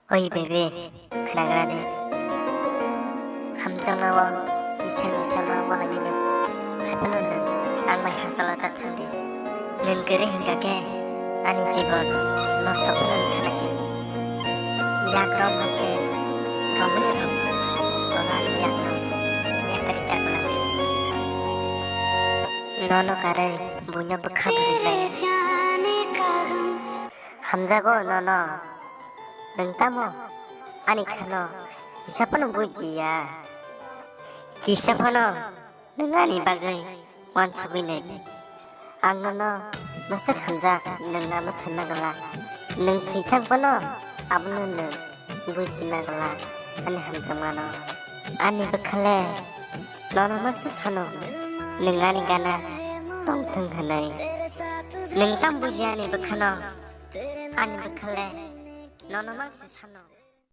어이 베비 그라그라네 함정나와 이창이상을 원하면은 하면은 악마의 하살을 같은데 는 그래 생각해 아니 집은 너스톱는 하나씩 약으로 먹게 그러면은 너는 약을 짜고 나게 너는 가래 무념부 카드를 함자고 너너 능따모 아니 카노 기사번호 뭐지야 기사번호 능아니 박의 원초기네 안노노 머스 함자 능나무 선나글라 능 트위탕번호 아무는 무지나글라 아니 함정만호 아니 버칼레 너는 머스 사노 능아니 가나 똥통하네 능땅 부지아니 버카노 아니 버칼레 너는 막스 사노